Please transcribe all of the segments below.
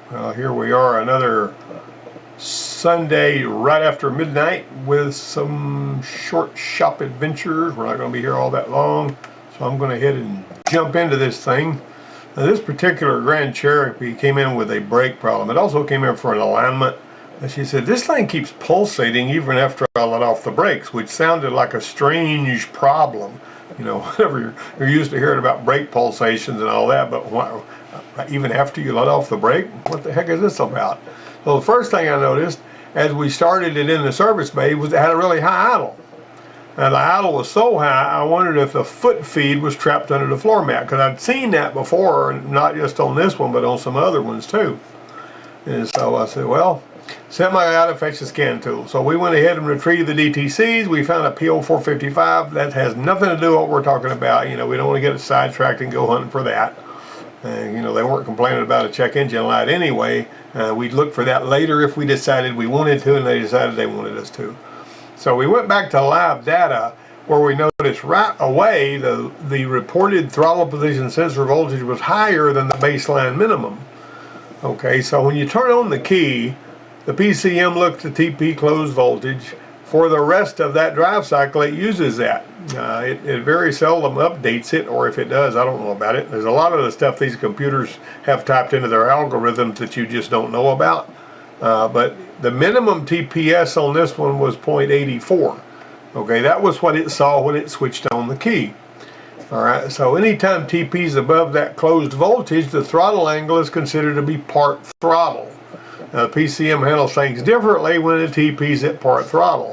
Well, here we are, another Sunday right after midnight with some short shop adventures. We're not going to be here all that long, so I'm going to head and jump into this thing. Now, this particular Grand Cherokee came in with a brake problem. It also came in for an alignment. And she said, this thing keeps pulsating even after I let off the brakes, which sounded like a strange problem. You know, whatever you're used to hearing about brake pulsations and all that, but even after you let off the brake, what the heck is this about? So the first thing I noticed as we started it in the service bay was it had a really high idle. Now the idle was so high, I wondered if the foot feed was trapped under the floor mat, because I'd seen that before, not just on this one, but on some other ones too. And so I said, well, sent my guy to fetch the scan tool. So we went ahead and retrieved the DTCs. We found a PO455. That has nothing to do with what we're talking about. You know, we don't want to get it sidetracked and go hunting for that. You know, they weren't complaining about a check engine light anyway. We'd look for that later if we decided we wanted to, and they decided they wanted us to. So we went back to live data, where we noticed right away the reported throttle position sensor voltage was higher than the baseline minimum. Okay, so when you turn on the key, the PCM looks at TP closed voltage. For the rest of that drive cycle, it uses that. It very seldom updates it, or if it does, I don't know about it. There's a lot of the stuff these computers have typed into their algorithms that you just don't know about. But the minimum TPS on this one was 0.84. Okay, that was what it saw when it switched on the key. All right, so anytime TP is above that closed voltage, the throttle angle is considered to be part throttle. Now, the PCM handles things differently when the TP's at part throttle.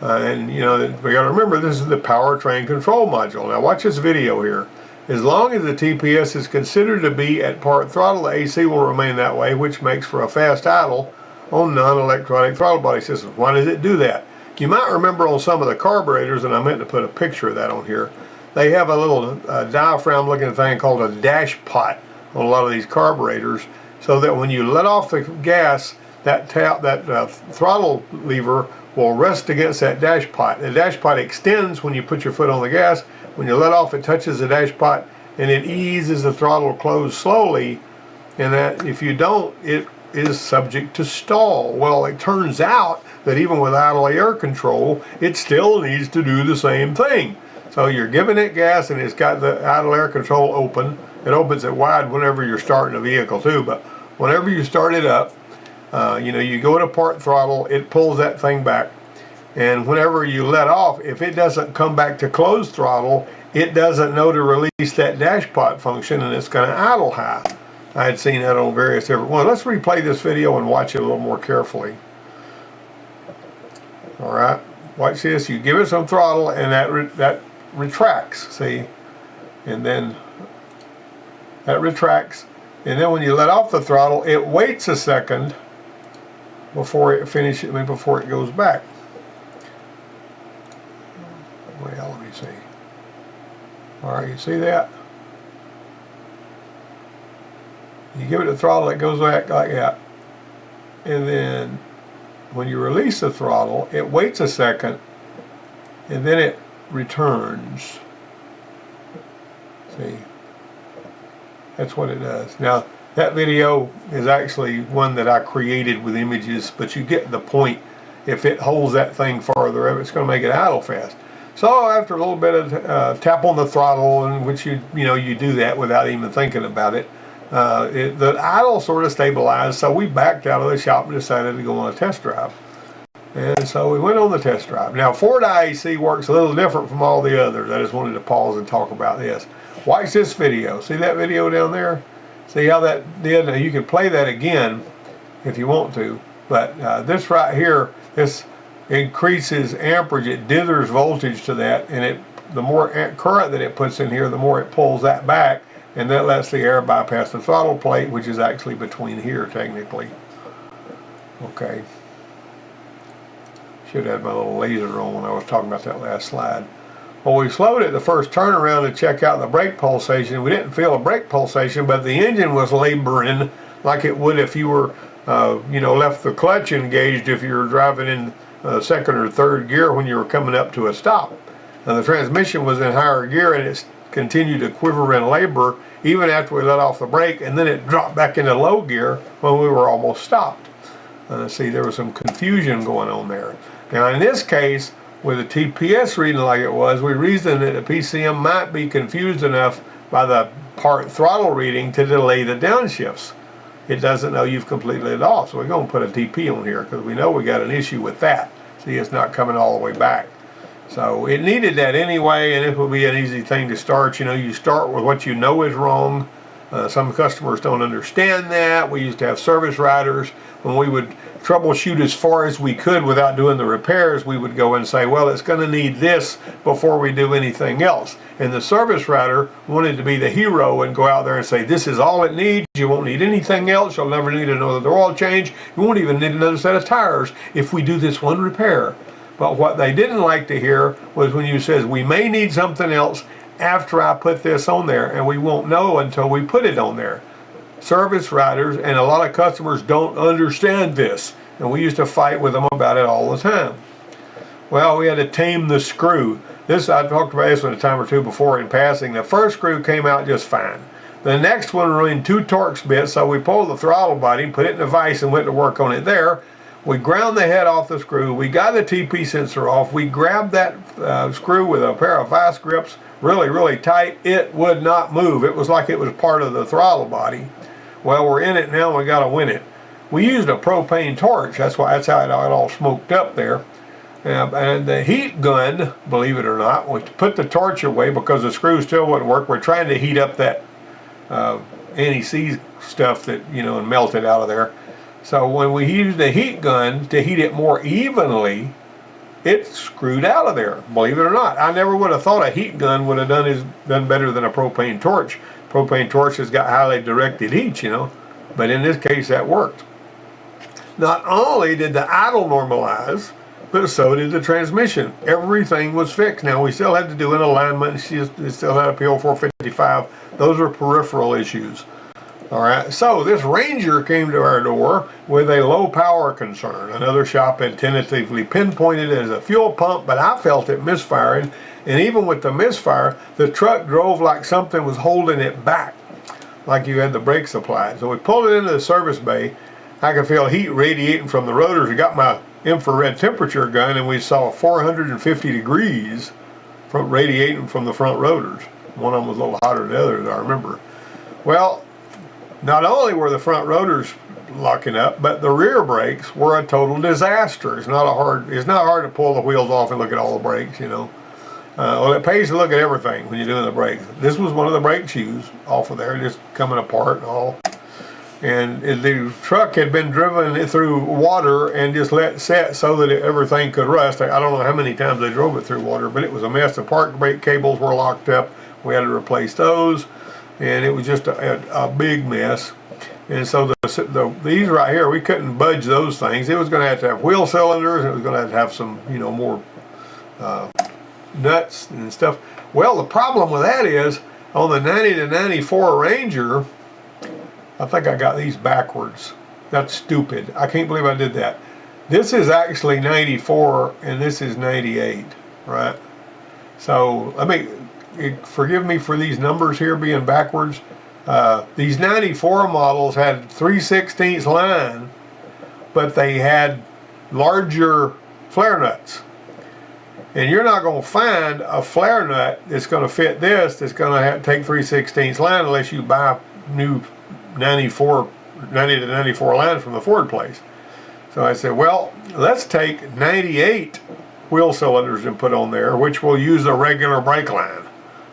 And you know, we got to remember this is the powertrain control module. Now watch this video here. As long as the TPS is considered to be at part throttle, the AC will remain that way, which makes for a fast idle on non-electronic throttle body systems. Why does it do that? You might remember on some of the carburetors, and I meant to put a picture of that on here, they have a little diaphragm looking thing called a dash pot on a lot of these carburetors, so that when you let off the gas, that throttle lever will rest against that dash pot. The dash pot extends when you put your foot on the gas. When you let off, it touches the dash pot and it eases the throttle closed slowly, and that if you don't, it is subject to stall. Well, it turns out that even with idle air control, it still needs to do the same thing. So you're giving it gas and it's got the idle air control open. It opens it wide whenever you're starting a vehicle too, but whenever you start it up, you know, you go to part throttle, it pulls that thing back. And whenever you let off, if it doesn't come back to closed throttle, it doesn't know to release that dash pot function, and it's going to idle high. I had seen that on various different ones. Let's replay this video and watch it a little more carefully. All right, watch this. You give it some throttle, and that retracts, see? And then that retracts. And then when you let off the throttle, it waits a second before it finishes, before it goes back. Well, let me see. All right, you see that? You give it the throttle, it goes back like that. And then when you release the throttle, it waits a second, and then it returns. See? That's what it does. Now, that video is actually one that I created with images, but you get the point. If it holds that thing farther up, it's going to make it idle fast. So after a little bit of tap on the throttle, in which you do that without even thinking about it, the idle sort of stabilized. So we backed out of the shop and decided to go on a test drive. And so we went on the test drive. Now, Ford IAC works a little different from all the others. I just wanted to pause and talk about this. Watch this video. See that video down there? See how that did? Now, you can play that again if you want to. But this right here, this increases amperage. It dithers voltage to that, and the more current that it puts in here, the more it pulls that back, and that lets the air bypass the throttle plate, which is actually between here technically. Okay. Should have had my little laser on when I was talking about that last slide. Well, we slowed it the first turnaround to check out the brake pulsation. We didn't feel a brake pulsation, but the engine was laboring like it would if you were, left the clutch engaged if you were driving in second or third gear when you were coming up to a stop. Now, the transmission was in higher gear, and it continued to quiver and labor even after we let off the brake, and then it dropped back into low gear when we were almost stopped. See, there was some confusion going on there. Now in this case, with the TPS reading like it was, we reasoned that the PCM might be confused enough by the part throttle reading to delay the downshifts. It doesn't know you've completely let off, so we're going to put a TP on here because we know we got an issue with that. See, it's not coming all the way back. So it needed that anyway, and it will be an easy thing to start. You know, you start with what you know is wrong. Some customers don't understand that. We used to have service riders. When we would troubleshoot as far as we could without doing the repairs, we would go and say, well, it's going to need this before we do anything else. And the service rider wanted to be the hero and go out there and say, this is all it needs. You won't need anything else. You'll never need another oil change. You won't even need another set of tires if we do this one repair. But what they didn't like to hear was when you says, we may need something else after I put this on there, and we won't know until we put it on there. Service riders and a lot of customers don't understand this, and we used to fight with them about it all the time. Well, we had to tame the screw. This, I talked about this one a time or two before in passing. The first screw came out just fine. The next one ruined 2 Torx bits, so we pulled the throttle body, put it in the vise, and went to work on it there. We ground the head off the screw. We got the TP sensor off. We grabbed that screw with a pair of vice grips really, really tight. It would not move. It was like it was part of the throttle body. Well, we're in it now, and we got to win it. We used a propane torch. That's how it all smoked up there. And the heat gun, believe it or not, we put the torch away because the screw still wouldn't work. We're trying to heat up that anti-seize stuff that, you know, and melt it out of there. So when we used the heat gun to heat it more evenly, it screwed out of there, believe it or not. I never would have thought a heat gun would have done better than a propane torch. Propane torch has got highly directed heat, you know, but in this case that worked. Not only did the idle normalize, but so did the transmission. Everything was fixed. Now we still had to do an alignment, still had a PO455. Those are peripheral issues. All right, so this Ranger came to our door with a low power concern. Another shop had tentatively pinpointed it as a fuel pump, but I felt it misfiring. And even with the misfire, the truck drove like something was holding it back, like you had the brakes applied. So we pulled it into the service bay. I could feel heat radiating from the rotors. I got my infrared temperature gun, and we saw 450 degrees from radiating from the front rotors. One of them was a little hotter than the others, I remember. Well, not only were the front rotors locking up, but the rear brakes were a total disaster. It's not hard to pull the wheels off and look at all the brakes, you know. Well, it pays to look at everything when you're doing the brakes. This was one of the brake shoes off of there, just coming apart and all. And the truck had been driven through water and just let set so that everything could rust. I don't know how many times they drove it through water, but it was a mess. The park brake cables were locked up. We had to replace those, and it was just a big mess. And so these right here, we couldn't budge those things. It was going to have wheel cylinders, and it was going to have some, you know, more nuts and stuff. Well, the problem with that is on the 90 to 94 Ranger, I think I got these backwards. That's stupid. I can't believe I did that. This is actually 94 and this is 98, right? So forgive me for these numbers here being backwards. These 94 models had 3/16 line, but they had larger flare nuts. And you're not going to find a flare nut that's going to fit this, that's going to take 3/16 line unless you buy new 90 to 94 lines from the Ford place. So I said, well, let's take 98 wheel cylinders and put on there, which will use a regular brake line.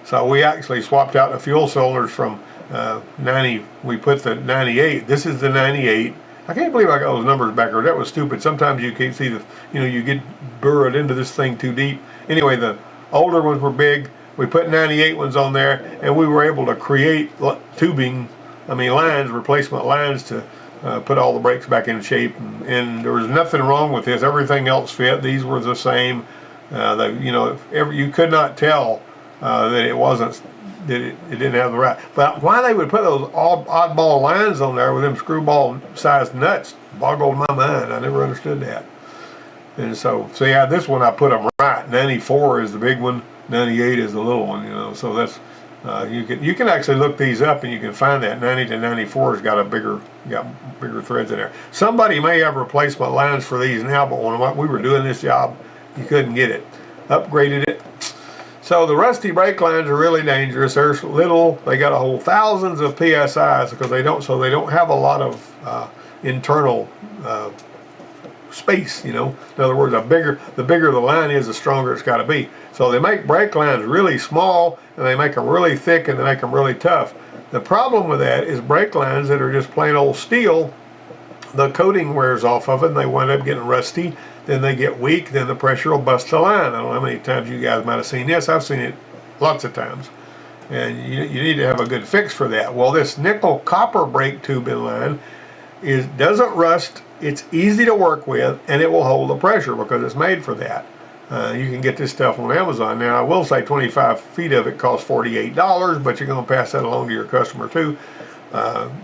So we actually swapped out the fuel cylinders from 90, we put the 98. This is the 98. I can't believe I got those numbers backwards. That was stupid. Sometimes you can't see you get burrowed into this thing too deep. Anyway, the older ones were big. We put 98 ones on there, and we were able to create replacement lines to put all the brakes back in shape. And there was nothing wrong with this. Everything else fit. These were the same. You could not tell that it wasn't. It didn't have the right. But why they would put those oddball lines on there with them screwball sized nuts boggled my mind. I never understood that. And so yeah, this one I put them right. 94 is the big one, 98 is the little one, you know. So that's You can actually look these up and you can find that 90 to 94 has got bigger threads in there. Somebody may have replacement lines for these now, but when we were doing this job, you couldn't get it. Upgraded it. So the rusty brake lines are really dangerous. They're little. They got to hold thousands of psi's because they don't have a lot of internal space. You know, in other words, the bigger the line is, the stronger it's got to be. So they make brake lines really small, and they make them really thick, and they make them really tough. The problem with that is brake lines that are just plain old steel, the coating wears off of it, and they wind up getting rusty. Then they get weak. Then the pressure will bust the line. I don't know how many times you guys might have seen this. I've seen it lots of times. And you need to have a good fix for that. Well, this nickel copper brake tubing line doesn't rust. It's easy to work with, and it will hold the pressure because it's made for that. You can get this stuff on Amazon. Now, I will say 25 feet of it costs $48, but you're going to pass that along to your customer too.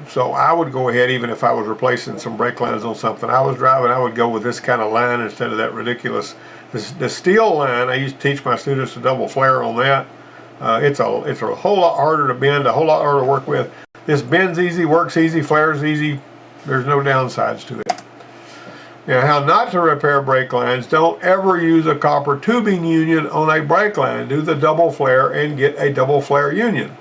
So I would go ahead, even if I was replacing some brake lines on something I was driving, I would go with this kind of line instead of that ridiculous. The steel line, I used to teach my students to double flare on that. It's a whole lot harder to bend, a whole lot harder to work with. This bends easy, works easy, flares easy. There's no downsides to it. Now, how not to repair brake lines: don't ever use a copper tubing union on a brake line. Do the double flare and get a double flare union.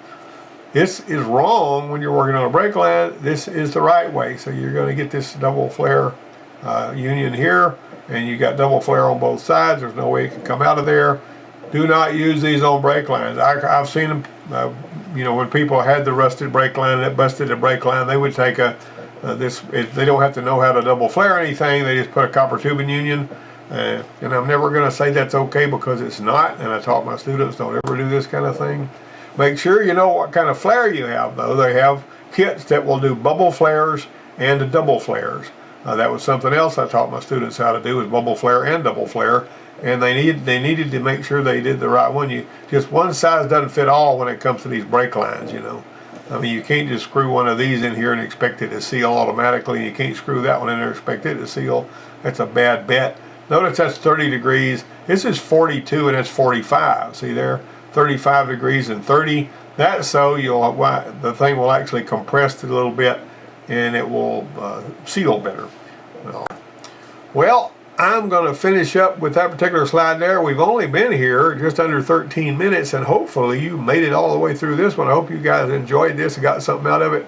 This is wrong when you're working on a brake line. This is the right way. So you're going to get this double flare union here, and you got double flare on both sides. There's no way it can come out of there. Do not use these on brake lines. I've seen them, when people had the rusted brake line that busted the brake line, they would take they don't have to know how to double flare anything. They just put a copper tubing union. And I'm never going to say that's okay, because it's not. And I taught my students, don't ever do this kind of thing. Make sure you know what kind of flare you have, though. They have kits that will do bubble flares and double flares. That was something else I taught my students how to do, is bubble flare and double flare. And they needed to make sure they did the right one. Just one size doesn't fit all when it comes to these brake lines, I mean, you can't just screw one of these in here and expect it to seal automatically. You can't screw that one in there and expect it to seal. That's a bad bet. Notice that's 30 degrees. This is 42 and it's 45. See there? 35 degrees and 30. That's so the thing will actually compress it a little bit, and it will seal better. Well, I'm going to finish up with that particular slide there. We've only been here just under 13 minutes, and hopefully you made it all the way through this one. I hope you guys enjoyed this and got something out of it.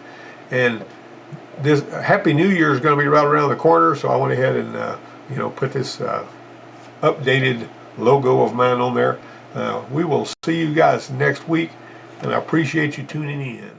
And this Happy New Year is going to be right around the corner, so I went ahead and put this updated logo of mine on there. We will see you guys next week, and I appreciate you tuning in.